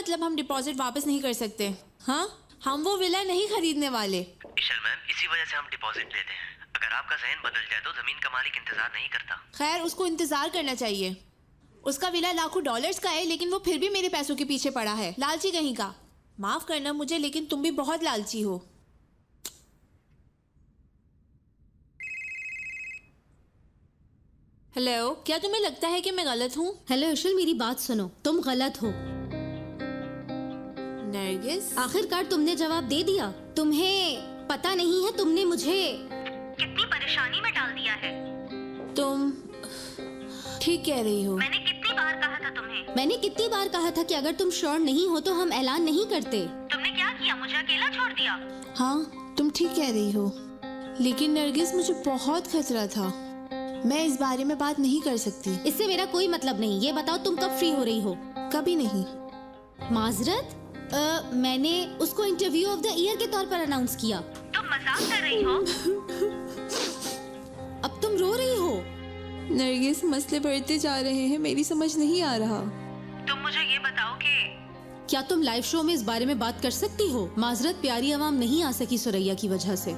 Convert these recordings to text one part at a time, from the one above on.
मतलब हम डिपॉजिट वापस नहीं कर सकते? हाँ, हम वो विला नहीं खरीदने वाले। इशल मैम, इसी वजह से हम डिपॉजिट लेते हैं। अगर आपका ज़हन बदल जाए तो ज़मीन का मालिक इंतजार नहीं करता। खैर, उसको इंतजार करना चाहिए। उसका विला लाखों डॉलर्स का है, लेकिन वो फिर भी मेरे पैसों के पीछे पड़ा है। लालची कहीं का। माफ करना मुझे, लेकिन तुम भी बहुत लालची हो। हेलो, क्या तुम्हें लगता है कि मैं गलत हूँ? हेलो इशल, मेरी बात सुनो, तुम गलत हो। नरगिस, आखिरकार तुमने जवाब दे दिया। तुम्हें पता नहीं है तुमने मुझे कितनी परेशानी में डाल दिया है। तुम ठीक कह रही हो। मैंने कितनी बार कहा था तुम्हें। मैंने कितनी बार कहा था कि अगर तुम श्योर नहीं हो तो हम ऐलान नहीं करते। तुमने क्या किया, मुझे अकेला छोड़ दिया। हाँ, तुम ठीक कह रही हो, लेकिन नरगिस मुझे बहुत खतरा था। मैं इस बारे में बात नहीं कर सकती। इससे मेरा कोई मतलब नहीं। ये बताओ तुम कब फ्री हो रही हो? कभी नहीं। माजरत, मैंने उसको इंटरव्यू ऑफ द ईयर के तौर पर अनाउंस किया। तुम मजाक कर रही हो। अब तुम रो रही हो। नरगिस, मसले बढ़ते जा रहे हैं, मेरी समझ नहीं आ रहा। तुम मुझे ये बताओ कि क्या तुम लाइव शो में इस बारे में बात कर सकती हो? माजरत, प्यारी आवाम नहीं आ सकी सुरैया की वजह से।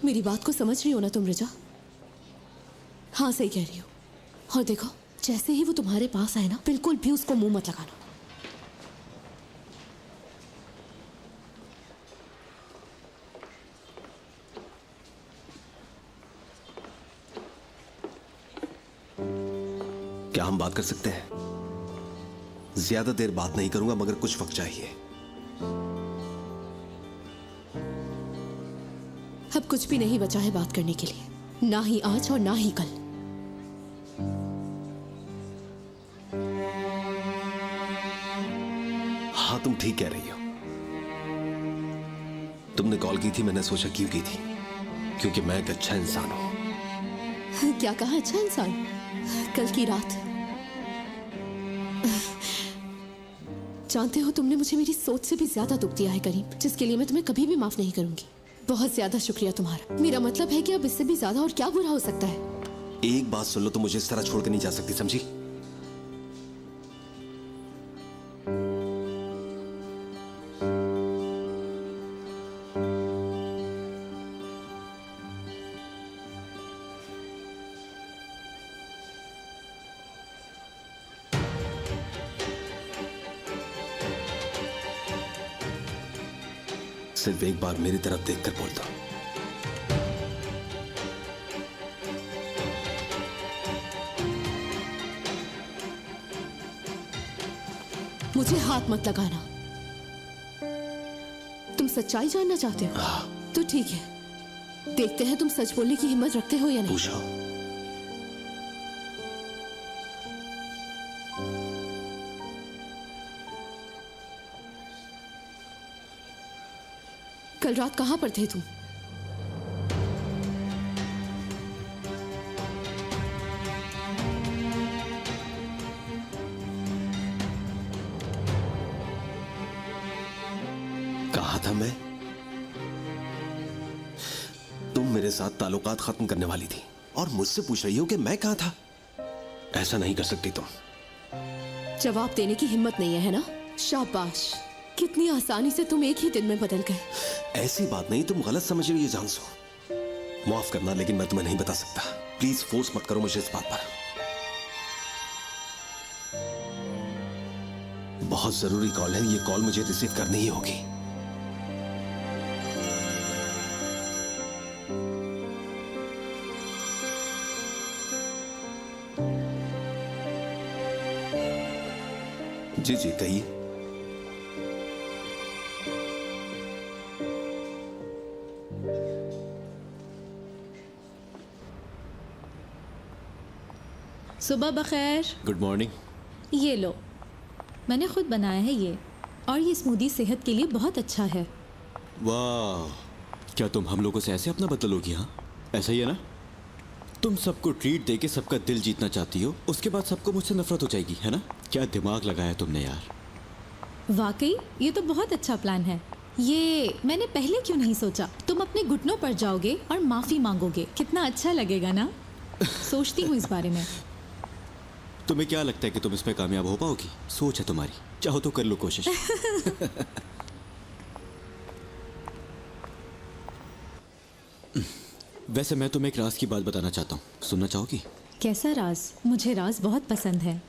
मेरी बात को समझ रही हो ना तुम रिजा? हाँ, सही कह रही हो। और देखो, जैसे ही वो तुम्हारे पास आए ना, बिल्कुल भी उसको मुंह मत लगाना। क्या हम बात कर सकते हैं? ज्यादा देर बात नहीं करूंगा, मगर कुछ वक्त चाहिए। अब कुछ भी नहीं बचा है बात करने के लिए, ना ही आज और ना ही कल। हाँ, तुम ठीक कह रही हो। तुमने कॉल की थी, मैंने सोचा क्यों की थी, क्योंकि मैं एक अच्छा इंसान हूं। क्या कहा अच्छा इंसान? कल की रात, जानते हो तुमने मुझे मेरी सोच से भी ज्यादा दुख दिया है करीम, जिसके लिए मैं तुम्हें कभी भी माफ नहीं करूंगी। बहुत ज्यादा शुक्रिया तुम्हारा। मेरा मतलब है कि अब इससे भी ज्यादा और क्या बुरा हो सकता है। एक बात सुन लो, तुम मुझे इस तरह छोड़ के नहीं जा सकती, समझी? सिर्फ एक बार मेरी तरफ देखकर बोल दो। मुझे हाथ मत लगाना। तुम सच्चाई जानना चाहते हो? तो ठीक है, देखते हैं तुम सच बोलने की हिम्मत रखते हो या नहीं। पूछो। कल रात कहां पर थे तुम? कहा था मैं? तुम मेरे साथ ताल्लुकात खत्म करने वाली थी और मुझसे पूछ रही हो कि मैं कहां था? ऐसा नहीं कर सकती तुम। जवाब देने की हिम्मत नहीं है ना? शाबाश, कितनी आसानी से तुम एक ही दिन में बदल गए। ऐसी बात नहीं, तुम गलत समझ रही हो, ये जान सो। माफ करना, लेकिन मैं तुम्हें नहीं बता सकता। प्लीज फोर्स मत करो मुझे इस बात पर। बहुत जरूरी कॉल है, ये कॉल मुझे रिसीव करनी ही होगी। जी जी, कहिए। सुबह बखैर। Good morning. ये लो, मैंने खुद बनाया है ये, और ये स्मूदी सेहत के लिए बहुत अच्छा है। वाह, क्या तुम हम लोगों से ऐसे अपना बदलोगी? हाँ, ऐसा ही है ना? तुम सबको ट्रीट देके सबका दिल जीतना चाहती हो, उसके बाद सबको मुझसे नफरत हो जाएगी, है ना? क्या दिमाग लगाया तुमने यार। वाकई ये तो बहुत अच्छा प्लान है। ये मैंने पहले क्यों नहीं सोचा? तुम अपने घुटनों पर जाओगे और माफी मांगोगे, कितना अच्छा लगेगा ना? सोचती हूँ इस बारे में। तुम्हें क्या लगता है कि तुम इसमें कामयाब हो पाओगी? सोच है तुम्हारी, चाहो तो कर लो कोशिश। वैसे मैं तुम्हें एक राज की बात बताना चाहता हूँ, सुनना चाहोगी? कैसा राज? मुझे राज बहुत पसंद है।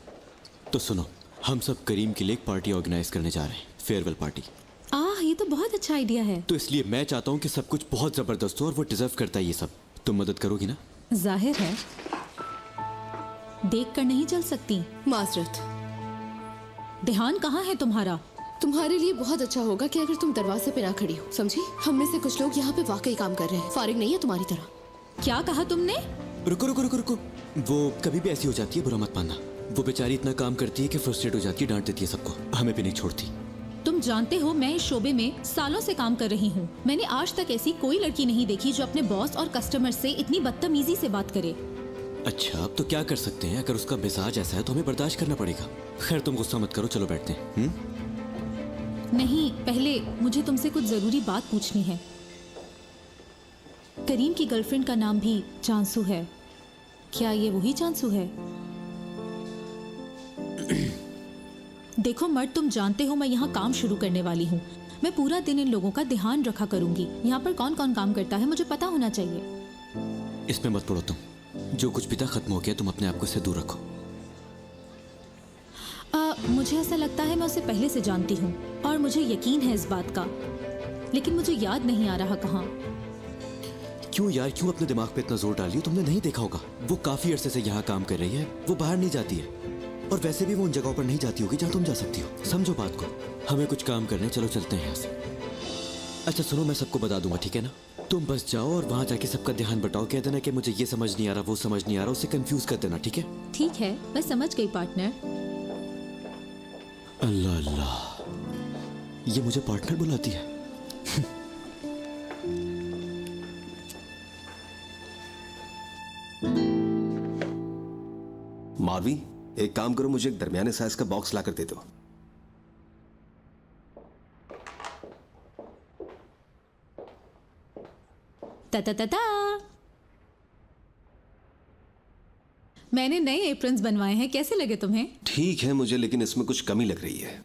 तो सुनो, हम सब करीम के लिए एक पार्टी ऑर्गेनाइज करने जा रहे हैं, फेयरवेल पार्टी। ये तो बहुत अच्छा आइडिया है। तो इसलिए मैं चाहता हूँ कि सब कुछ बहुत जबरदस्त हो और वो डिजर्व करता है ये सब। तुम मदद करोगी ना? जाहिर है, देख कर नहीं चल सकती। माजरत, ध्यान कहाँ है तुम्हारा? तुम्हारे लिए बहुत अच्छा होगा कि अगर तुम दरवाजे पे ना खड़ी हो, समझी? हम में से कुछ लोग यहाँ पे वाकई काम कर रहे हैं, फारिग नहीं है तुम्हारी तरह। क्या कहा तुमने? रुको रुको रुको रुको, वो कभी भी ऐसी हो जाती है, बुरा मत मानना। वो बेचारी इतना काम करती है कि फ्रस्ट्रेट हो जाती है, डांट देती है सबको, हमें भी नहीं छोड़ती। तुम जानते हो मैं इस शोबे में सालों से काम कर रही हूँ। मैंने आज तक ऐसी कोई लड़की नहीं देखी जो अपने बॉस और कस्टमर से इतनी बदतमीजी से बात करे। अच्छा, अब तो क्या कर सकते हैं? अगर उसका मिजाज ऐसा है तो हमें बर्दाश्त करना पड़ेगा। खैर तुम गुस्सा मत करो, चलो बैठते हैं। नहीं, पहले मुझे तुमसे कुछ जरूरी बात पूछनी है। करीम की गर्लफ्रेंड का नाम भी चांसू है, क्या ये वही चांसू है? देखो मर्द, तुम जानते हो मैं यहाँ काम शुरू करने वाली हूँ। मैं पूरा दिन इन लोगों का ध्यान रखा करूंगी। यहाँ पर कौन कौन काम करता है मुझे पता होना चाहिए। इसमें मत पड़ो तुम, जो कुछ भी था खत्म हो गया, तुम अपने आप को इससे दूर रखो। मुझे ऐसा लगता है मैं उसे पहले से जानती हूँ और मुझे यकीन है इस बात का, लेकिन मुझे याद नहीं आ रहा कहाँ। क्यों यार, क्यों अपने दिमाग पे इतना जोर डाली हो? तुमने नहीं देखा होगा, वो काफी अरसे से यहाँ काम कर रही है, वो बाहर नहीं जाती है, और वैसे भी वो उन जगहों पर नहीं जाती होगी जहाँ तुम जा सकती हो। समझो बात को, हमें कुछ काम करने, चलो चलते हैं यहाँ से। अच्छा सुनो, मैं सबको बता दूंगा, ठीक है ना? तुम बस जाओ और वहाँ जाके सबका ध्यान बटाओ, कह देना कि मुझे ये समझ नहीं आ रहा, वो समझ नहीं आ रहा, उसे कंफ्यूज कर देना, ठीक है? ठीक है, मैं समझ गई पार्टनर। अल्लाह अल्लाह, ये मुझे पार्टनर बुलाती है। मारवी, एक काम करो, मुझे एक दरमियाने साइज का बॉक्स ला कर दे दो। ता ता ता ता। मैंने नए एप्रन्स बनवाए हैं, कैसे लगे तुम्हें? ठीक है मुझे, लेकिन इसमें कुछ कमी लग रही है,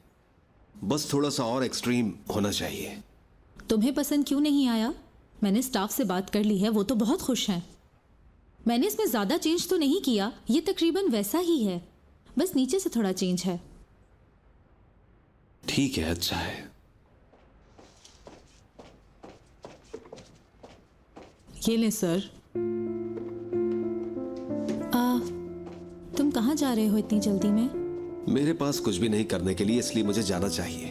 बस थोड़ा सा और एक्सट्रीम होना चाहिए। तुम्हें पसंद क्यों नहीं आया? मैंने स्टाफ से बात कर ली है, वो तो बहुत खुश हैं। मैंने इसमें ज़्यादा चेंज तो नहीं किया, ये तकरीबन वैसा ही है, बस नीचे से थोड़ा चेंज है। ठीक है, अच्छा है। ये ले सर। तुम कहाँ जा रहे हो इतनी जल्दी में? मेरे पास कुछ भी नहीं करने के लिए, इसलिए मुझे जाना चाहिए।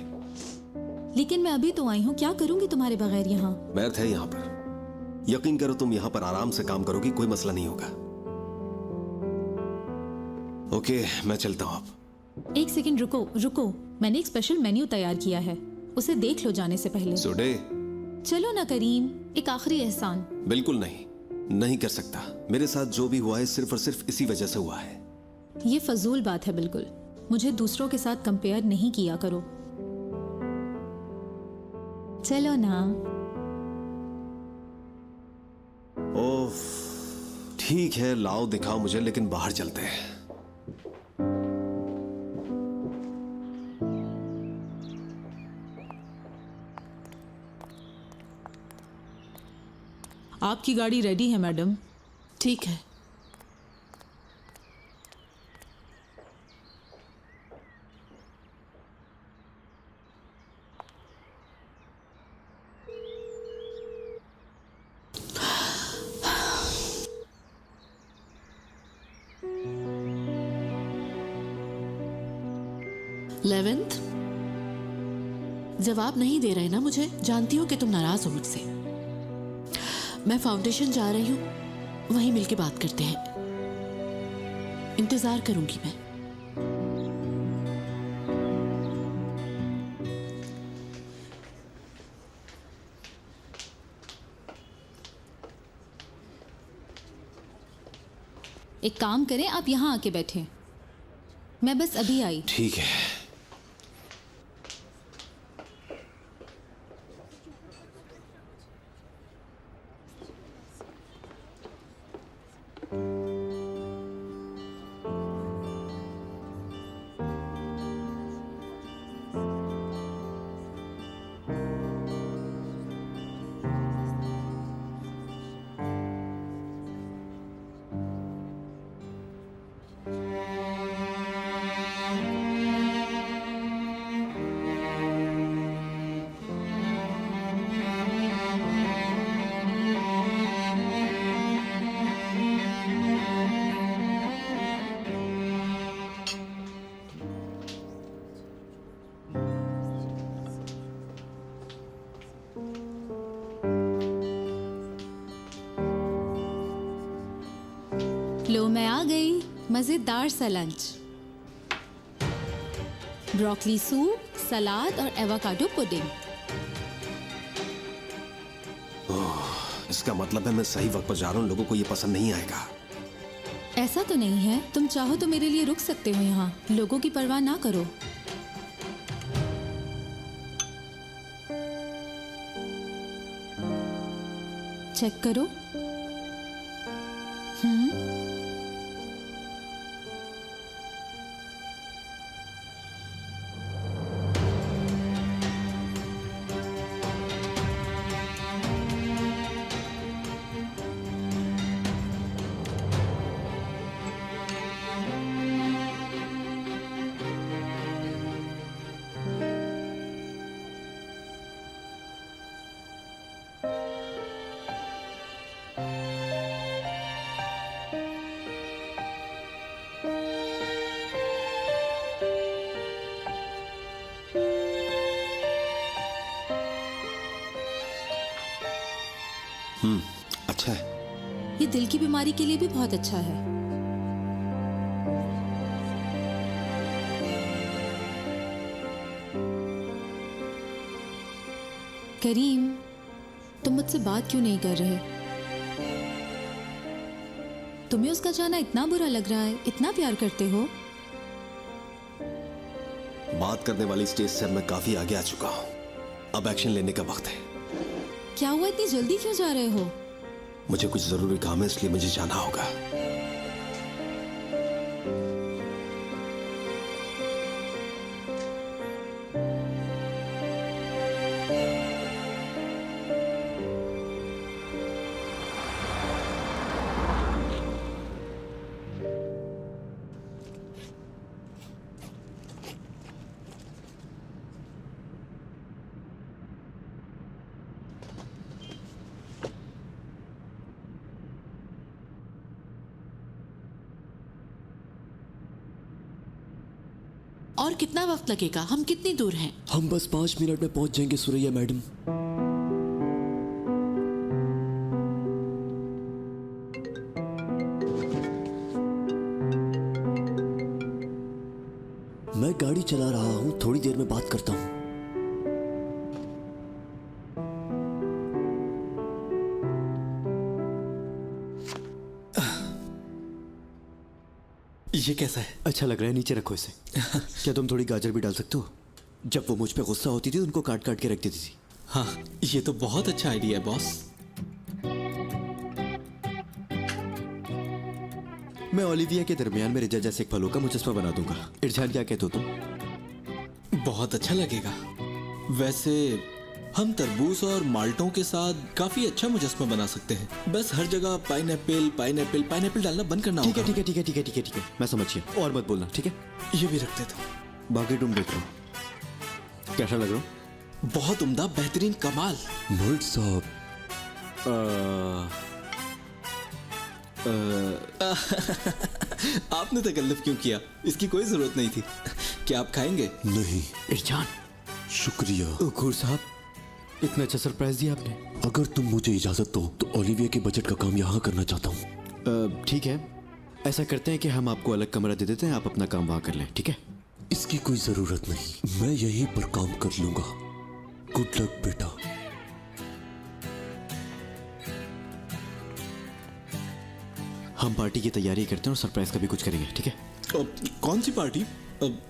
लेकिन मैं अभी तो आई हूँ, क्या करूँगी तुम्हारे बगैर यहाँ? बैठ है यहाँ पर, यकीन करो तुम यहाँ पर आराम से काम करोगी, कोई मसला नहीं होगा। ओके, मैं चलता हूँ अब। एक सेकंड रुको रुको, मैंने एक स्पेशल मेन्यू तैयार किया है, उसे देख लो जाने से पहले। सुडे, चलो ना करीम, एक आखिरी एहसान। बिल्कुल नहीं, नहीं कर सकता। मेरे साथ जो भी हुआ है सिर्फ और सिर्फ इसी वजह से हुआ है। ये फजूल बात है बिल्कुल, मुझे दूसरों के साथ कंपेयर नहीं किया करो। चलो ना। ओफ, ठीक है, लाओ दिखाओ मुझे, लेकिन बाहर चलते हैं। आपकी गाड़ी रेडी है मैडम। ठीक है। लेवेंथ, जवाब नहीं दे रहे ना मुझे? जानती हूँ कि तुम नाराज हो मुझसे। मैं फाउंडेशन जा रही हूँ, वहीं मिलके बात करते हैं। इंतजार करूंगी मैं। एक काम करें, आप यहाँ आके बैठें, मैं बस अभी आई। ठीक है। लो मैं आ गई, मजेदार सा लंच। ब्रोकली सूप, सलाद और एवोकाडो पुडिंग। इसका मतलब है मैं सही वक्त पर जा रहा हूँ, लोगों को ये पसंद नहीं आएगा। ऐसा तो नहीं है, तुम चाहो तो मेरे लिए रुक सकते हो यहाँ। लोगों की परवाह ना करो। चेक करो। अच्छा है। ये दिल की बीमारी के लिए भी बहुत अच्छा है। करीम, तुम मुझसे बात क्यों नहीं कर रहे? तुम्हें उसका जाना इतना बुरा लग रहा है, इतना प्यार करते हो। बात करने वाली स्टेज से अब मैं काफी आगे आ चुका हूँ। अब एक्शन लेने का वक्त है। क्या हुआ, इतनी जल्दी क्यों जा रहे हो? मुझे कुछ जरूरी काम है, इसलिए मुझे जाना होगा। और कितना वक्त लगेगा? हम कितनी दूर हैं? हम बस 5 मिनट में पहुंच जाएंगे सुरैया मैडम। मैं गाड़ी चला रहा हूं, थोड़ी देर में बात करता हूं। ये कैसा है? अच्छा लग रहा है, नीचे रखो इसे। क्या तुम थोड़ी गाजर भी डाल सकते हो? जब वो मुझ पे गुस्सा होती थी उनको काट काट के रख देती थी। हाँ, ये तो बहुत अच्छा आइडिया है बॉस। मैं ओलिविया के दरमियान में रिजा जैसे एक फलों का मुजस्मा बना दूंगा। इरजान, क्या कहते हो तुम? बहुत अच्छा लगेगा। वैसे हम तरबूज और माल्टों के साथ काफी अच्छा मुजस्मा बना सकते हैं। बस हर जगह पाइनएप्पल पाइनएप्पल पाइनएप्पल डालना बंद करना होगा। ठीक है, मैं समझ गया। और मत बोलना, ठीक है? ये भी रख देता हूँ। बाकी तुम देख लो। कैसा लग रहा हूँ? बहुत उम्दा, बेहतरीन, कमाल। मर्द साहब, आपने तकल्लुफ क्यों किया? इसकी कोई जरूरत नहीं थी। क्या आप खाएंगे? नहीं। इरजान, शुक्रिया। घूर साहब, इतना अच्छा सरप्राइज दिया आपने। अगर तुम मुझे इजाजत दो तो ओलिविया के बजट का काम यहाँ करना चाहता हूँ। ठीक है, ऐसा करते हैं कि हम आपको अलग कमरा दे देते हैं, आप अपना काम वहाँ कर लें, ठीक है? इसकी कोई जरूरत नहीं, मैं यहीं पर काम कर लूंगा। गुड लक बेटा। हम पार्टी की तैयारी करते हैं और सरप्राइज का भी कुछ करेंगे, ठीक है? कौन सी पार्टी?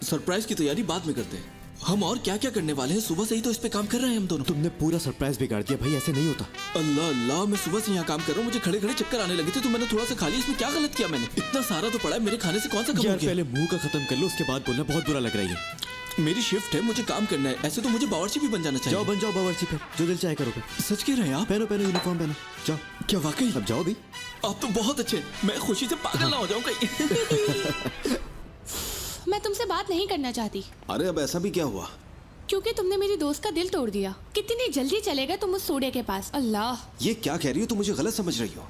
सरप्राइज की तैयारी बाद में करते हैं। हम और क्या क्या करने वाले हैं? सुबह से ही तो इस पे काम कर रहे हैं हम दोनों। तुमने पूरा सरप्राइज बिगाड़ दिया भाई, ऐसे नहीं होता। अल्लाह अल्लाह, मैं सुबह से यहाँ काम कर रहा हूँ, मुझे खड़े खड़े चक्कर आने लगे थे, तो मैंने थोड़ा सा खा लिया। इसमें क्या गलत किया मैंने? इतना सारा तो पड़ा है, मेरे खाने से कौन सा कम हो यार गया? पहले मुंह का खत्म कर लो, उसके बाद बोलना। बहुत बुरा लग रहा है ये। मेरी शिफ्ट है, मुझे काम करना है। ऐसे तो मुझे बावर्ची भी बन जाना चाहिए। जाओ बन जाओ बावर्ची, फिर जो दिल चाहे करो। फिर सच कह रहे हैं आप? पहनो पहनो यूनिफॉर्म पहनो, जाओ। क्या वाकई? अब जाओ भी। आप तो बहुत अच्छे। मैं खुशी से पागल ना हो जाऊं कहीं। मैं तुमसे बात नहीं करना चाहती, अरे अब ऐसा भी क्या हुआ? क्योंकि तुमने मेरी दोस्त का दिल तोड़ दिया। कितनी जल्दी चले गए तुम उस सूर्य के पास। अल्लाह, ये क्या कह रही हो? तुम मुझे गलत समझ रही हो।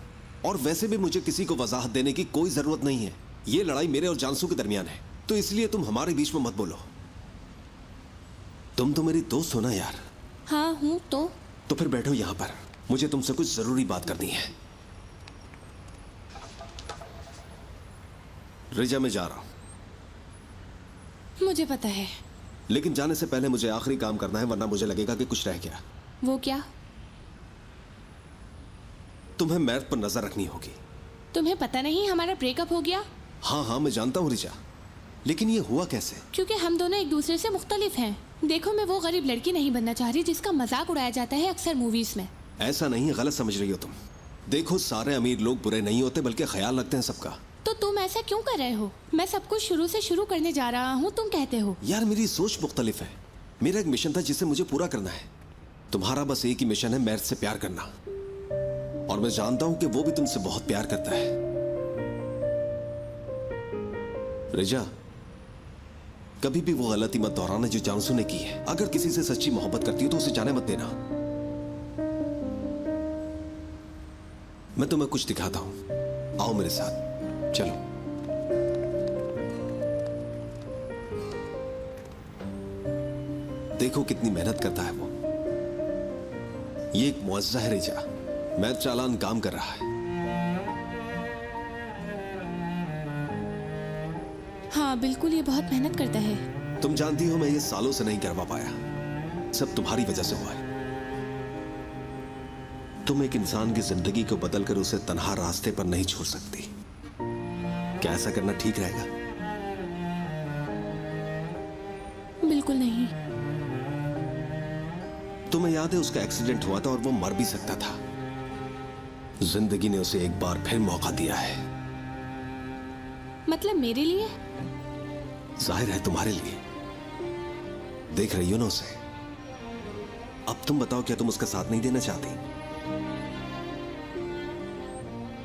और वैसे भी मुझे किसी को वजाहत देने की कोई जरूरत नहीं है। ये लड़ाई मेरे और जानसू के दरमियान है, तो इसलिए तुम हमारे बीच में मत बोलो। तुम तो मेरी दोस्त हो ना यार। हाँ हूँ तो फिर बैठो यहाँ पर, मुझे तुमसे कुछ जरूरी बात करनी है। रिजा, मैं जा रहा हूं, मुझे पता है। लेकिन जाने से पहले मुझे आखिरी काम करना है, वरना मुझे लगेगा कि कुछ रह गया। वो क्या? तुम्हें मैथ पर नजर रखनी होगी। तुम्हें पता नहीं हमारा ब्रेकअप हो गया? हाँ हाँ, मैं जानता हूँ रिजा, लेकिन ये हुआ कैसे? क्योंकि हम दोनों एक दूसरे से मुख्तलिफ हैं। देखो, मैं वो गरीब लड़की नहीं बनना चाह रही जिसका मजाक उड़ाया जाता है अक्सर मूवीज में। ऐसा नहीं, गलत समझ रही हो तुम। देखो, सारे अमीर लोग बुरे नहीं होते, बल्कि ख्याल रखते हैं सबका। तो तुम ऐसा क्यों कर रहे हो? मैं सब कुछ शुरू से शुरू करने जा रहा हूँ, तुम कहते हो। यार, मेरी सोच मुख्तलिफ है। मेरा एक मिशन था जिसे मुझे पूरा करना है। तुम्हारा बस एक ही मिशन है, मैथ से प्यार करना। और मैं जानता हूं कि वो भी तुमसे बहुत प्यार करता है। रिजा, कभी भी वो गलती मत दोहराना जो जानसू ने की है। अगर किसी से सच्ची मोहब्बत करती हो तो उसे जाने मत देना। मैं तुम्हें कुछ दिखाता हूं, आओ मेरे साथ, चलो। देखो कितनी मेहनत करता है वो। ये एक मुआवजा है रिजा, मैथ चालान काम कर रहा है। हाँ बिल्कुल, ये बहुत मेहनत करता है। तुम जानती हो, मैं ये सालों से नहीं करवा पाया, सब तुम्हारी वजह से हुआ है। तुम एक इंसान की जिंदगी को बदलकर उसे तन्हा रास्ते पर नहीं छोड़ सकती। क्या ऐसा करना ठीक रहेगा? बिल्कुल नहीं। तुम्हें याद है, उसका एक्सीडेंट हुआ था और वो मर भी सकता था। जिंदगी ने उसे एक बार फिर मौका दिया है। मतलब मेरे लिए? जाहिर है तुम्हारे लिए। देख रही हो ना उसे। अब तुम बताओ, क्या तुम उसका साथ नहीं देना चाहती?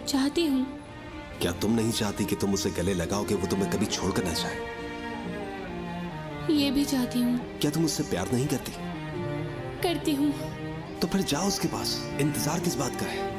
चाहती हूँ। क्या तुम नहीं चाहती कि तुम उसे गले लगाओ कि वो तुम्हें कभी छोड़कर ना जाए? ये भी चाहती हूँ। क्या तुम उससे प्यार नहीं करती? करती हूँ। तो फिर जाओ उसके पास, इंतजार किस बात का है?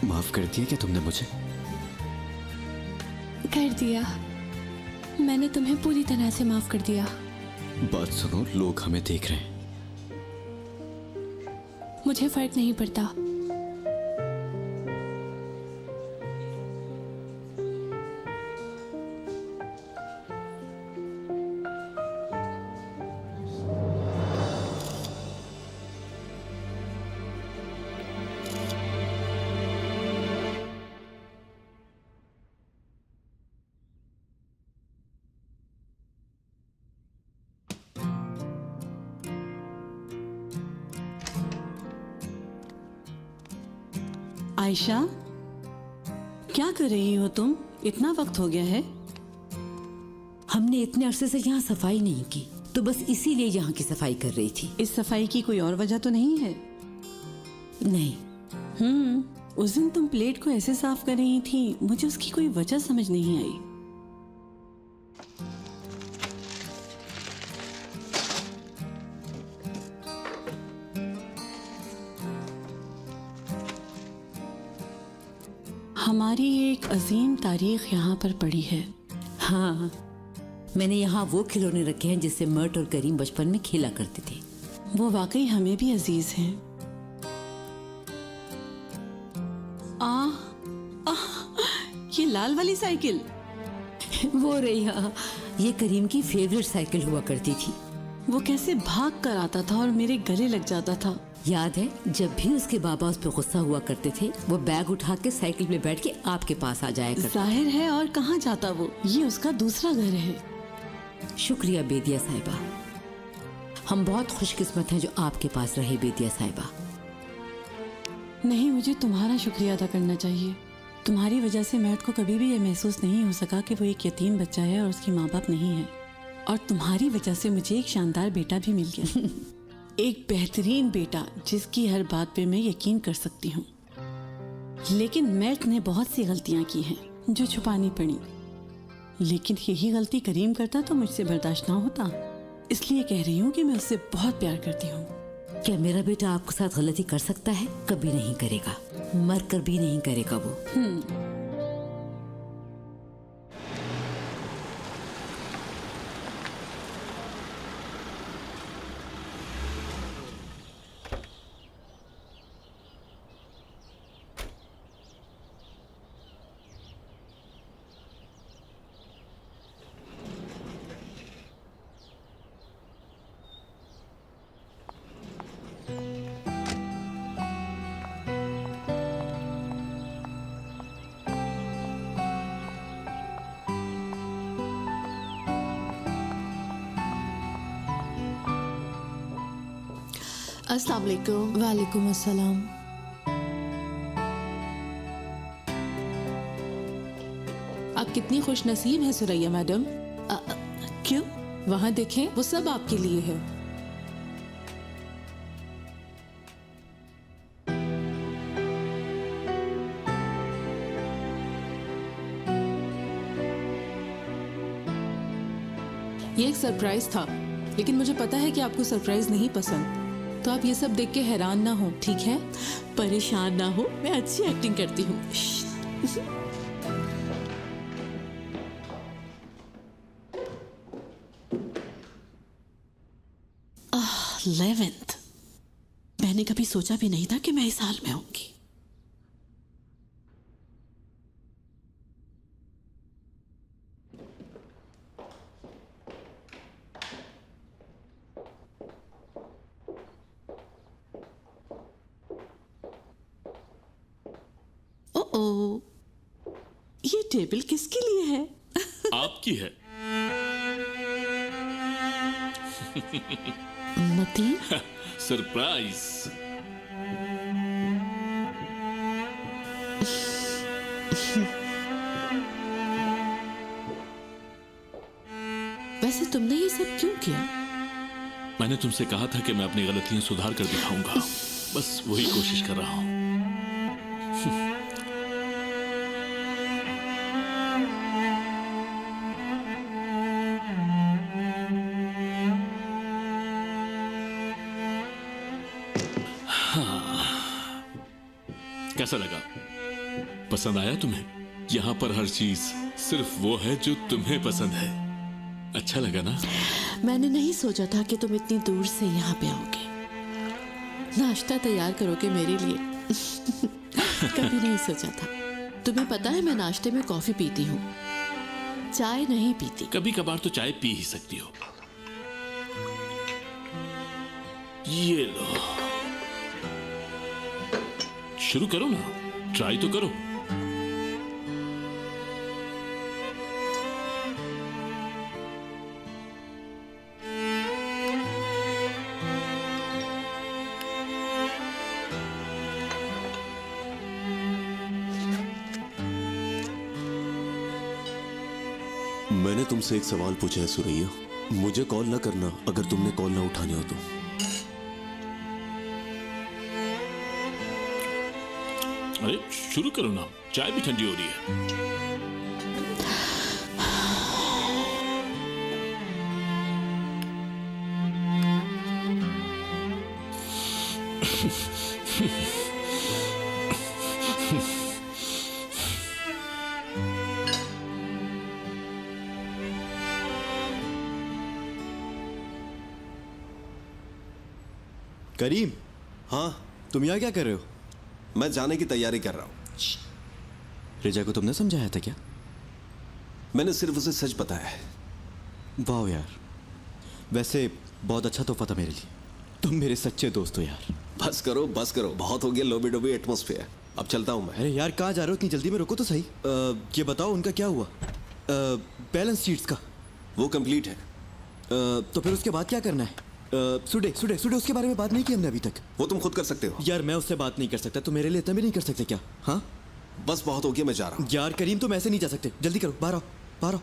माफ कर दिया क्या तुमने मुझे? कर दिया। मैंने तुम्हें पूरी तरह से माफ कर दिया। बात सुनो, लोग हमें देख रहे हैं। मुझे फर्क नहीं पड़ता। आयशा, क्या कर रही हो तुम? इतना वक्त हो गया है। हमने इतने अरसे से यहाँ सफाई नहीं की, तो बस इसीलिए यहाँ की सफाई कर रही थी। इस सफाई की कोई और वजह तो नहीं है? नहीं। उस दिन तुम प्लेट को ऐसे साफ कर रही थी, मुझे उसकी कोई वजह समझ नहीं आई। हमारी एक अजीम तारीख यहाँ पर पड़ी है। हाँ, मैंने यहाँ वो खिलौने रखे हैं जिससे मर्ट और करीम बचपन में खेला करते थे। वो वाकई हमें भी अजीज हैं। ये लाल वाली साइकिल। वो रही, हाँ, ये करीम की फेवरेट साइकिल हुआ करती थी। वो कैसे भाग कर आता था और मेरे गले लग जाता था। याद है, जब भी उसके बाबा उस पर गुस्सा हुआ करते थे, वो बैग उठा के साइकिल पे बैठ के आपके पास आ जाया करता। जाहिर है, और कहाँ जाता वो? ये उसका दूसरा घर है। शुक्रिया बेदिया साहिबा, हम बहुत खुशकिस्मत हैं जो आपके पास रहे बेदिया साहिबा। नहीं, मुझे तुम्हारा शुक्रिया अदा करना चाहिए। तुम्हारी वजह से मैट को कभी भी ये महसूस नहीं हो सका कि वो एक यतीम बच्चा है और उसके माँ बाप नहीं है। और तुम्हारी वजह से मुझे एक शानदार बेटा भी मिल गया। एक बेहतरीन बेटा जिसकी हर बात पे मैं यकीन कर सकती हूँ। लेकिन मैट ने बहुत सी गलतियाँ की हैं जो छुपानी पड़ी। लेकिन यही गलती करीम करता तो मुझसे बर्दाश्त ना होता। इसलिए कह रही हूँ कि मैं उससे बहुत प्यार करती हूँ। क्या मेरा बेटा आपके साथ गलती कर सकता है? कभी नहीं करेगा, मर कर भी नहीं करेगा वो। अस्सलाम वालेकुम। वालेकुम अस्सलाम। आप कितनी खुश नसीब हैं सुरैया मैडम। क्यों? वहाँ देखें, वो सब आपके लिए है। ये एक सरप्राइज था, लेकिन मुझे पता है कि आपको सरप्राइज नहीं पसंद, तो आप ये सब देख के हैरान ना हो, ठीक है? परेशान ना हो, मैं अच्छी एक्टिंग करती हूँ। 11th, मैंने कभी सोचा भी नहीं था कि मैं इस हाल में होंगी। ओ, ये टेबल किसके लिए है? आपकी है। मती, सरप्राइज। वैसे तुमने ये सब क्यों किया? मैंने तुमसे कहा था कि मैं अपनी गलतियां सुधार कर दिखाऊंगा। बस वही कोशिश कर रहा हूं। कैसा लगा? पसंद आया तुम्हें? यहाँ पर हर चीज सिर्फ वो है जो तुम्हें पसंद है। अच्छा लगा ना? मैंने नहीं सोचा था कि तुम इतनी दूर से यहाँ पे आओगे। नाश्ता तैयार करोगे मेरे लिए। कभी नहीं सोचा था। तुम्हें पता है मैं नाश्ते में कॉफी पीती हूँ, चाय नहीं पीती। कभी कभार तो चाय पी ही सकती हो। ये लो, शुरू करो ना, ट्राई तो करो। मैंने तुमसे एक सवाल पूछा है सुरैया। मुझे कॉल ना करना अगर तुमने कॉल ना उठाने हो तो। अरे शुरू करो ना, चाय भी ठंडी हो रही है। करीम, हाँ, तुम यहाँ क्या कर रहे हो? मैं जाने की तैयारी कर रहा हूँ। रिजा को तुमने समझाया था क्या? मैंने सिर्फ उसे सच बताया है। वाह यार, वैसे बहुत अच्छा तोहफा था मेरे लिए। तुम मेरे सच्चे दोस्त हो यार। बस करो, बहुत हो गया लोबी डोबी एटमॉस्फेयर। अब चलता हूँ मैं। अरे यार कहाँ जा रहे हो इतनी जल्दी में? रुको तो सही। ये बताओ उनका क्या हुआ? बैलेंस शीट्स का वो कंप्लीट है। तो फिर उसके बाद क्या करना है? सुडे उसके बारे में बात नहीं की हमने अभी तक। वो तुम खुद कर सकते हो। यार मैं उससे बात नहीं कर सकता, तो मेरे लिए इतना भी नहीं कर सकते क्या? हाँ बस बहुत हो गया, मैं जा रहा हूँ। यार करीम तुम ऐसे नहीं जा सकते, जल्दी करो, बाहर आओ।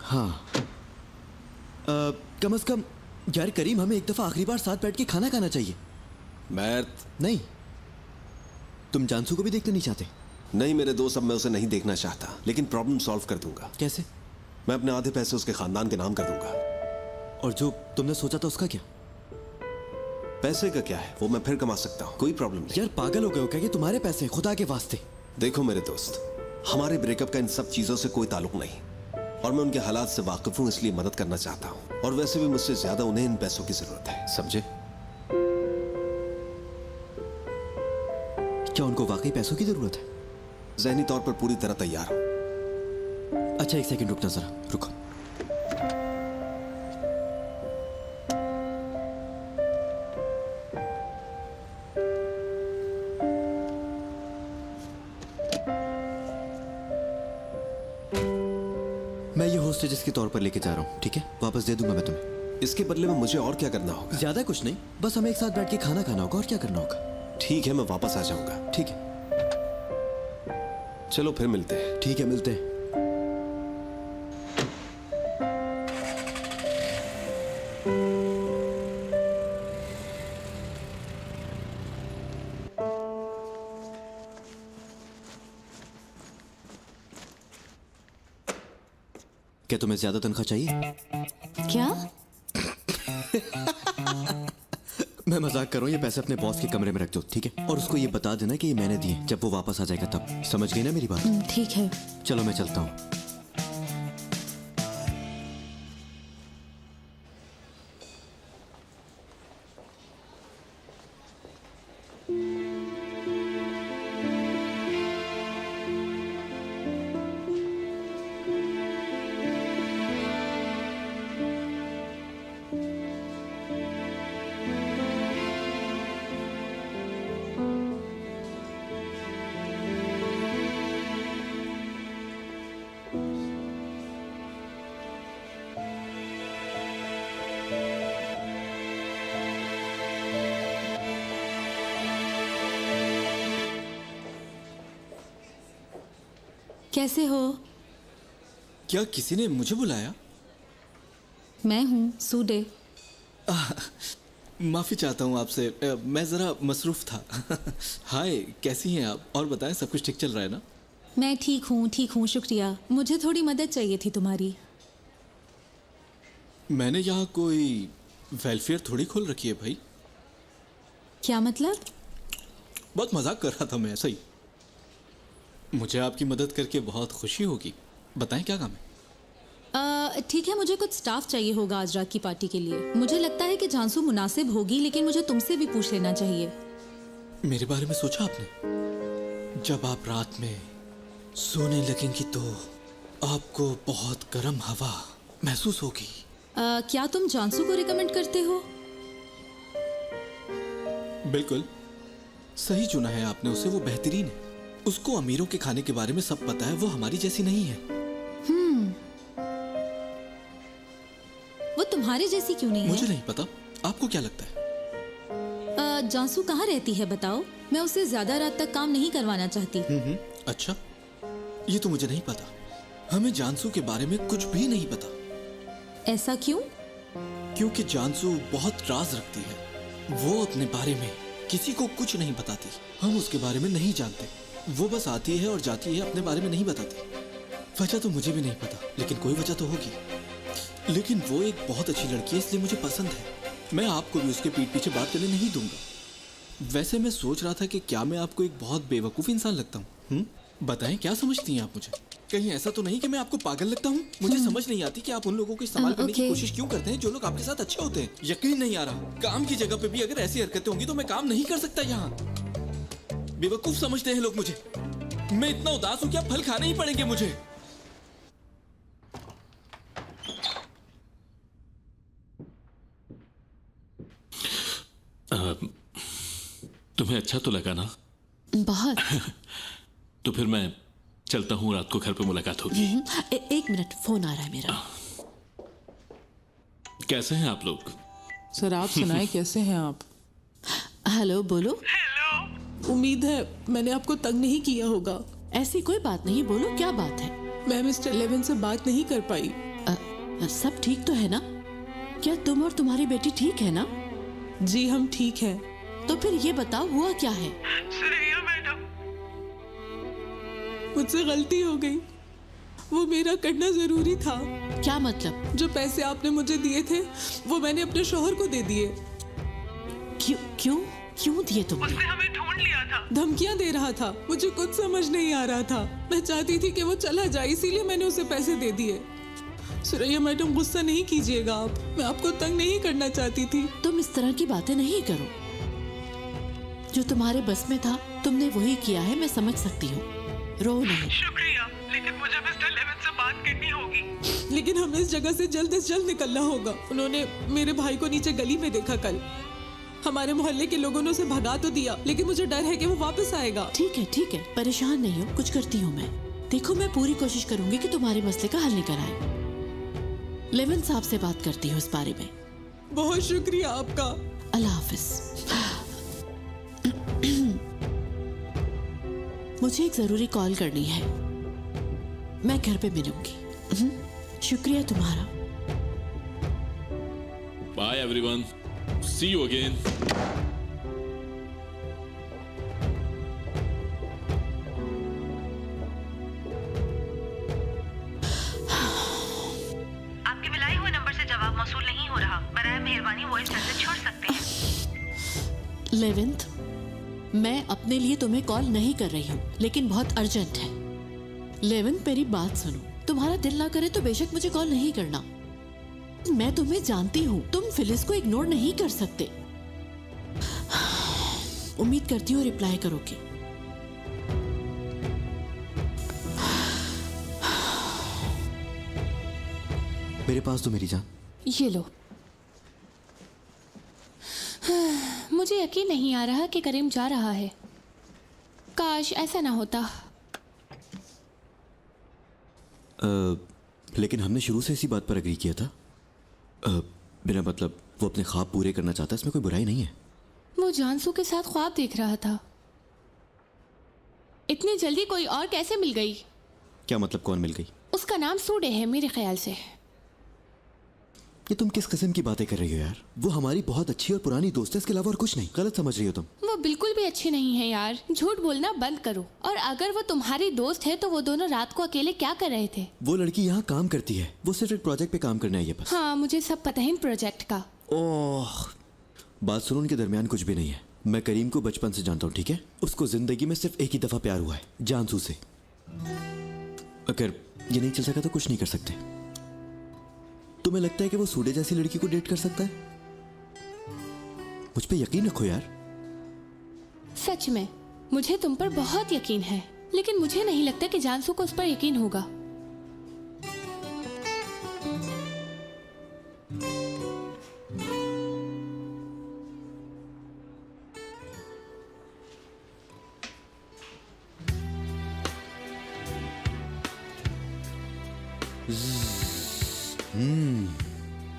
हाँ कम से कम यार करीम, हमें एक दफा आखिरी बार साथ बैठ के खाना खाना चाहिए। मैथ नहीं, तुम जानसू को भी देखते नहीं चाहते? नहीं मेरे दोस्त, अब मैं उसे नहीं देखना चाहता, लेकिन प्रॉब्लम सॉल्व कर दूंगा। कैसे? मैं अपने आधे पैसे उसके खानदान के नाम कर दूंगा। और जो तुमने सोचा था उसका क्या? पैसे का क्या है, वो मैं फिर कमा सकता हूँ, कोई प्रॉब्लम नहीं। यार पागल हो गए हो क्या? ये तुम्हारे पैसे हैं, खुदा के वास्ते। देखो मेरे दोस्त, हमारे ब्रेकअप का इन सब चीजों से कोई ताल्लुक नहीं, और मैं उनके हालात से वाकिफ हूँ, इसलिए मदद करना चाहता हूँ। और वैसे भी मुझसे ज्यादा उन्हें इन पैसों की जरूरत है, समझे? क्या उनको वाकई पैसों की जरूरत है? ज़हनी तौर पर पूरी तरह तैयार हूँ। अच्छा एक सेकंड रुकना, जरा रुको। मैं ये होस्टेजेस के तौर पर लेके जा रहा हूँ, ठीक है? वापस दे दूंगा मैं तुम्हें। इसके बदले में मुझे और क्या करना होगा? ज्यादा कुछ नहीं, बस हमें एक साथ बैठ के खाना खाना होगा, और क्या करना होगा। ठीक है, मैं वापस आ जाऊंगा। ठीक है, चलो फिर मिलते हैं। ठीक है, मिलते हैं। क्या तुम्हें ज्यादा तनख्वाह चाहिए? क्या? मैं मजाक कर रहा हूँ, ये पैसे अपने बॉस के कमरे में रख दो, ठीक है? और उसको ये बता देना कि ये मैंने दिए, जब वो वापस आ जाएगा तब। समझ गई ना मेरी बात? ठीक है। चलो मैं चलता हूँ। कैसे हो? क्या किसी ने मुझे बुलाया? मैं हूँ सूडे। माफी चाहता हूँ आपसे, मैं जरा मसरूफ था। हाय, कैसी हैं आप? और बताएं, सब कुछ ठीक चल रहा है ना? मैं ठीक हूँ, शुक्रिया। मुझे थोड़ी मदद चाहिए थी तुम्हारी। मैंने यहाँ कोई वेलफेयर थोड़ी खोल रखी है भाई। क्या मतलब? बहुत मजाक कर रहा था मैं, ऐसा ही। मुझे आपकी मदद करके बहुत खुशी होगी। बताएं क्या काम है? ठीक है, मुझे कुछ स्टाफ चाहिए होगा आज रात की पार्टी के लिए। मुझे लगता है कि झांसू मुनासिब होगी, लेकिन मुझे तुमसे भी पूछ लेना चाहिए। मेरे बारे में सोचा आपने? जब आप रात में सोने लगेंगी तो आपको बहुत गर्म हवा महसूस होगी। क्या तुम झांसू को रिकमेंड करते हो? बिल्कुल सही चुना है आपने उसे, वो बेहतरीन है। उसको अमीरों के खाने के बारे में सब पता है, वो हमारी जैसी नहीं है। वो तुम्हारे जैसी क्यों नहीं मुझे है? नहीं पता, आपको क्या लगता है? जानसू कहाँ रहती है बताओ? मैं उसे ज्यादा रात तक काम नहीं करवाना चाहती। अच्छा, ये तो मुझे नहीं पता। हमें जानसू के बारे में कुछ भी नहीं पता। ऐसा क्यों? क्योंकि जानसू बहुत राज रखती है। वो अपने बारे में किसी को कुछ नहीं बताती। हम उसके बारे में नहीं जानते। वो बस आती है और जाती है, अपने बारे में नहीं बताती। वजह तो मुझे भी नहीं पता, लेकिन कोई वजह तो होगी। लेकिन वो एक बहुत अच्छी लड़की है, इसलिए मुझे पसंद है। मैं आपको भी उसके पीठ पीछे बात करने नहीं दूंगा। वैसे मैं सोच रहा था कि क्या मैं आपको एक बहुत बेवकूफ़ इंसान लगता हूँ? बताएं, क्या समझती हैं आप मुझे? कहीं ऐसा तो नहीं कि मैं आपको पागल लगता हूँ? मुझे समझ नहीं आती कि आप उन लोगों को इस्तेमाल करने की कोशिश क्यों करते हैं जो लोग आपके साथ अच्छे होते हैं। यकीन नहीं आ रहा, काम की जगह पे भी अगर ऐसी हरकतें होंगी तो मैं काम नहीं कर सकता यहाँ। बेवकूफ समझते हैं लोग मुझे। मैं इतना उदास हूँ कि अब फल खाने ही पड़ेंगे मुझे। तुम्हें अच्छा तो लगा ना? बहुत। तो फिर मैं चलता हूँ, रात को घर पे मुलाकात होगी। एक मिनट, फोन आ रहा है मेरा। कैसे हैं आप लोग? सर आप सुनाए कैसे हैं आप? हेलो, बोलो। उम्मीद है मैंने आपको तंग नहीं किया होगा। ऐसी कोई बात नहीं, बोलो क्या बात है। मैं मिस्टर लेविन से बात नहीं कर पाई। सब ठीक तो है ना? क्या तुम और तुम्हारी बेटी ठीक है ना? जी हम ठीक हैं। तो फिर ये बताओ हुआ क्या है? मुझसे गलती हो गई। वो मेरा करना जरूरी था। क्या मतलब? जो पैसे आपने मुझे दिए थे वो मैंने अपने शोहर को दे दिए। क्यों दिए तुमने? उसने हमें ढूंढ लिया था, धमकियां दे रहा था। मुझे कुछ समझ नहीं आ रहा था। मैं चाहती थी कि वो चला जाए, इसीलिए मैंने उसे पैसे दे दिए। सुरैया मैडम, गुस्सा नहीं कीजिएगा आप। मैं आपको तंग नहीं करना चाहती थी। तुम इस तरह की बातें नहीं करो। जो तुम्हारे बस में था तुमने वही किया है, मैं समझ सकती हूँ। रो नहीं। शुक्रिया, लेकिन मुझे मिस्टर लेविन से बात करनी होगी। लेकिन हमें इस जगह से जल्द निकलना होगा। उन्होंने मेरे भाई को नीचे गली में देखा कल। हमारे मोहल्ले के लोगों ने उसे भगा तो दिया, लेकिन मुझे डर है कि वो वापस आएगा। ठीक है, परेशान नहीं हो, कुछ करती हूँ मैं। देखो, मैं पूरी कोशिश करूंगी कि तुम्हारे मसले का हल निकल आए। लेविन साहब से बात करती हूँ इस बारे में। बहुत शुक्रिया आपका। अल्लाह हाफिज। मुझे एक जरूरी कॉल करनी है, मैं घर पे मिलूंगी। शुक्रिया तुम्हारा। Bye everyone, see you again. आपके मिलाए हुए नंबर से जवाब मौसूल नहीं हो रहा। बराए मेहरबानी वॉइस मैसेज छोड़ सकते हैं। लेविंथ, मैं अपने लिए तुम्हें कॉल नहीं कर रही हूँ, लेकिन बहुत अर्जेंट है। लेविंथ, मेरी बात सुनो। तुम्हारा दिल ना करे तो बेशक मुझे कॉल नहीं करना। मैं तुम्हें जानती हूँ, तुम फिलिस को इग्नोर नहीं कर सकते। उम्मीद करती हूँ रिप्लाई करोगे। मेरे पास तो मेरी जान। ये लो। मुझे यकीन नहीं आ रहा कि करीम जा रहा है। काश ऐसा ना होता। लेकिन हमने शुरू से इसी बात पर एग्री किया था। बिना मतलब वो अपने ख्वाब पूरे करना चाहता है, इसमें कोई बुराई नहीं है। वो जानसू के साथ ख्वाब देख रहा था। इतनी जल्दी कोई और कैसे मिल गई? क्या मतलब, कौन मिल गई? उसका नाम सूडे है मेरे ख्याल से। ये तुम किस किस्म की बातें कर रही हो यार? वो हमारी बहुत अच्छी और पुरानी दोस्त है, इसके अलावा और कुछ नहीं। गलत समझ रही हो तुम। वो बिल्कुल भी अच्छी नहीं है यार। झूठ बोलना बंद करो। और अगर वो तुम्हारी दोस्त है तो वो दोनों रात को अकेले क्या कर रहे थे? वो लड़की यहाँ काम करती है। वो सिर्फ एक प्रोजेक्ट पे काम करने आई है बस। हाँ, मुझे सब पता है इन प्रोजेक्ट का। ओह, बात सुनो, उनके दरमियान कुछ भी नहीं है। मैं करीम को बचपन से जानता हूँ, ठीक है? उसको जिंदगी में सिर्फ एक ही दफा प्यार हुआ है, जानसू से। अगर ये नहीं चल सका तो कुछ नहीं कर सकते। तुम्हें लगता है कि वो सूडे जैसी लड़की को डेट कर सकता है? मुझ पे यकीन रखो यार। सच में मुझे तुम पर बहुत यकीन है, लेकिन मुझे नहीं लगता कि जानसू को उस पर यकीन होगा।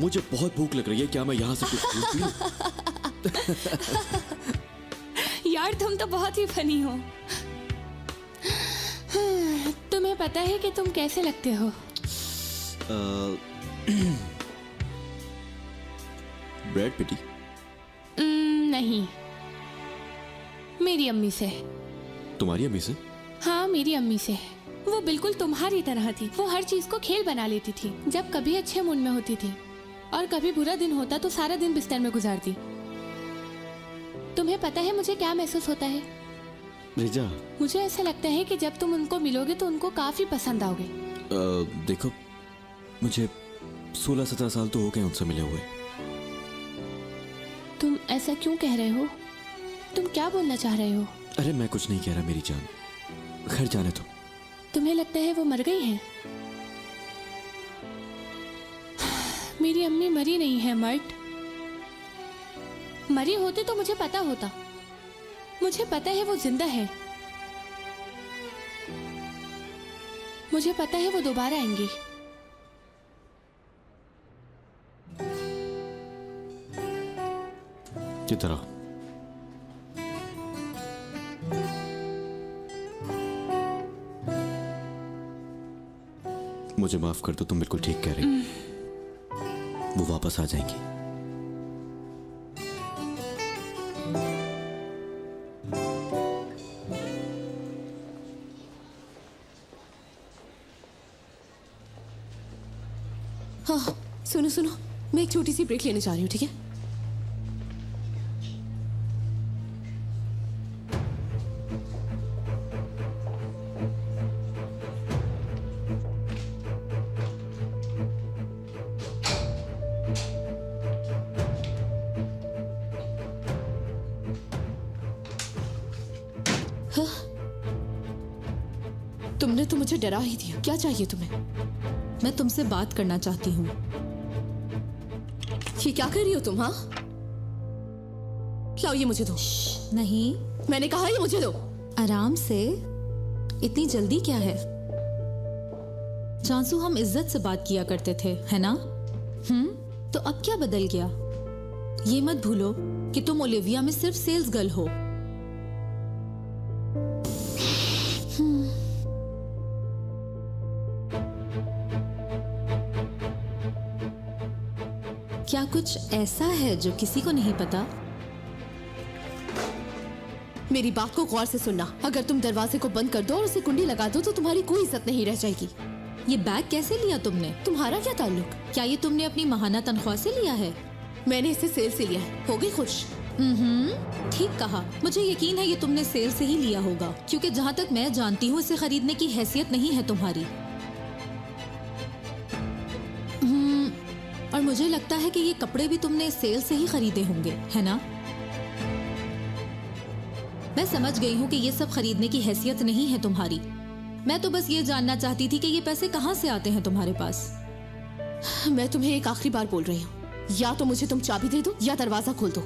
मुझे बहुत भूख लग रही है। क्या मैं यहाँ से कुछ फूल पीऊं? यार तुम तो बहुत ही फनी हो। तुम्हें तुम्हें पता है कि तुम कैसे लगते हो? ब्रैड पिटी? नहीं, मेरी अम्मी से। तुम्हारी अम्मी से? हाँ, मेरी अम्मी से। वो बिल्कुल तुम्हारी तरह थी। वो हर चीज को खेल बना लेती थी। जब कभी अच्छे मूड में होती थी और कभी बुरा दिन होता तो सारा दिन बिस्तर में गुजारती। तुम्हें पता है मुझे क्या महसूस होता है? रिजा, मुझे ऐसा लगता है कि जब तुम उनको मिलोगे तो उनको काफी पसंद आओगे। देखो, मुझे 16-17 साल तो हो गए उनसे मिले हुए। तुम ऐसा क्यों कह रहे हो? तुम क्या बोलना चाह रहे हो? अरे मैं कुछ नहीं कह रहा मेरी जान, खैर जाने दो। तुम्हें लगता है वो मर गई हैं? मेरी अम्मी मरी नहीं है मर्ट। मरी होती तो मुझे पता होता। मुझे पता है वो जिंदा है। मुझे पता है वो दोबारा आएंगी। किधर आओ। मुझे माफ कर दो, तुम बिल्कुल ठीक कह रही हो। वो वापस आ जाएंगी। हाँ, सुनो सुनो, मैं एक छोटी सी ब्रेक लेने जा रही हूँ, ठीक है? हाँ? तुमने तो मुझे डरा ही दिया। क्या चाहिए तुम्हें? मैं तुमसे बात करना चाहती हूँ। ये क्या कर रही हो तुम? हाँ, लाओ ये मुझे दो। नहीं, मैंने कहा ये मुझे दो। आराम से, इतनी जल्दी क्या है? चांसू, हम इज्जत से बात किया करते थे, है ना? तो अब क्या बदल गया? ये मत भूलो कि तुम ओलिविया में सिर्फ सेल्स गर्ल हो। क्या कुछ ऐसा है जो किसी को नहीं पता? मेरी बात को गौर से सुनना। अगर तुम दरवाजे को बंद कर दो और उसे कुंडी लगा दो तो तुम्हारी कोई इज्जत नहीं रह जाएगी। ये बैग कैसे लिया तुमने? तुम्हारा क्या ताल्लुक? क्या ये तुमने अपनी माहाना तनख्वाह से लिया है? मैंने इसे सेल से लिया है। हो गई खुश? ठीक कहा। मुझे यकीन है ये तुमने सेल से ही लिया होगा, क्योंकि जहाँ तक मैं जानती हूँ इसे खरीदने की हैसियत नहीं है तुम्हारी। और मुझे लगता है कि ये कपड़े भी तुमने सेल से ही खरीदे होंगे, है ना? मैं समझ गई हूँ कि ये सब खरीदने की हैसियत नहीं है तुम्हारी। मैं तो बस ये जानना चाहती थी कि ये पैसे कहाँ से आते हैं तुम्हारे पास। मैं तुम्हें एक आखिरी बार बोल रही हूँ, या तो मुझे तुम चाबी दे दो या दरवाजा खोल दो,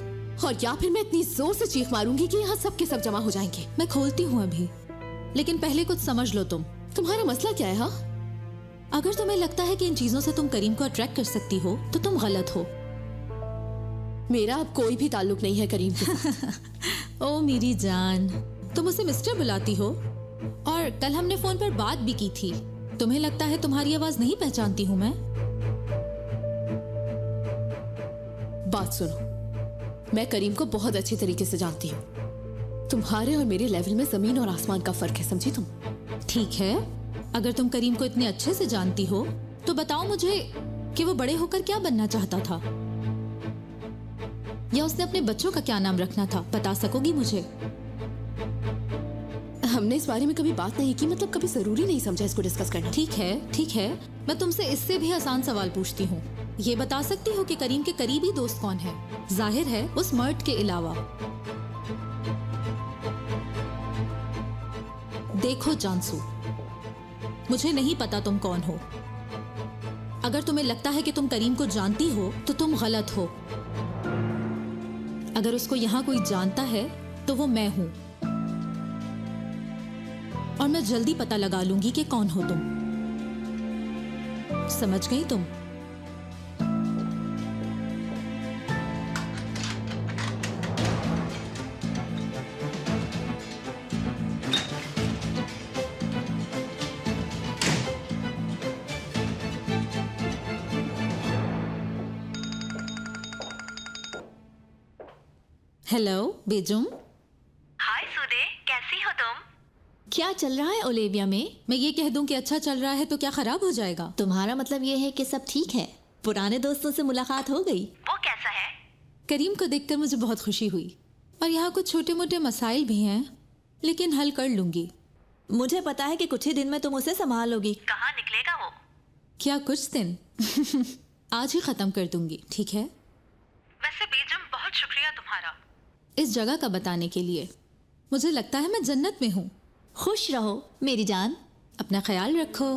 और या फिर मैं इतनी जोर से चीख मारूंगी कि यहाँ सब के सब जमा हो जाएंगे। मैं खोलती हूँ अभी, लेकिन पहले कुछ समझ लो तुम। तुम्हारा मसला क्या है? हाँ, अगर तुम्हें लगता है कि इन चीजों से तुम करीम को अट्रैक्ट कर सकती हो तो तुम गलत हो। मेरा अब कोई भी ताल्लुक नहीं है करीम के साथ। ओ मेरी जान, तुम उसे मिस्टर बुलाती हो, और कल हमने फोन पर बात भी की थी। तुम्हें लगता है तुम्हारी आवाज नहीं पहचानती हूँ मैं? बात सुनो, मैं करीम को बहुत अच्छी तरीके से जानती हूँ। तुम्हारे और मेरे लेवल में जमीन और आसमान का फर्क है, समझी तुम? ठीक है, अगर तुम करीम को इतने अच्छे से जानती हो तो बताओ मुझे कि वो बड़े होकर क्या बनना चाहता था, या उसने अपने बच्चों का क्या नाम रखना था? बता सकोगी मुझे? हमने इस बारे में कभी बात नहीं की, मतलब कभी जरूरी नहीं समझा इसको डिस्कस करना। ठीक है, मैं तुमसे इससे भी आसान सवाल पूछती हूँ। ये बता सकती हो कि करीम के करीबी दोस्त कौन है? जाहिर है उस मर्द के अलावा। देखो चांसू, मुझे नहीं पता तुम कौन हो। अगर तुम्हें लगता है कि तुम करीम को जानती हो तो तुम गलत हो। अगर उसको यहाँ कोई जानता है तो वो मैं हूं, और मैं जल्दी पता लगा लूंगी कि कौन हो तुम। समझ गई तुम? हेलो बेजुम, हाय सुदे, कैसी हो तुम? क्या चल रहा है ओलेविया में? मैं ये कह दूं कि अच्छा चल रहा है तो क्या खराब हो जाएगा? तुम्हारा मतलब ये है कि सब ठीक है? पुराने दोस्तों से मुलाकात हो गई? वो कैसा है? करीम को देखकर मुझे बहुत खुशी हुई और यहाँ कुछ छोटे मोटे मसाइल भी हैं, लेकिन हल कर लूंगी। मुझे पता है कि कुछ ही दिन में तुम उसे संभाल लोगी। कहाँ निकलेगा वो? क्या कुछ दिन? आज ही खत्म कर दूंगी, ठीक है? वैसे बेजुम बहुत शुक्रिया तुम्हारा इस जगह का बताने के लिए। मुझे लगता है मैं जन्नत में हूँ। खुश रहो मेरी जान। अपना ख्याल रखो।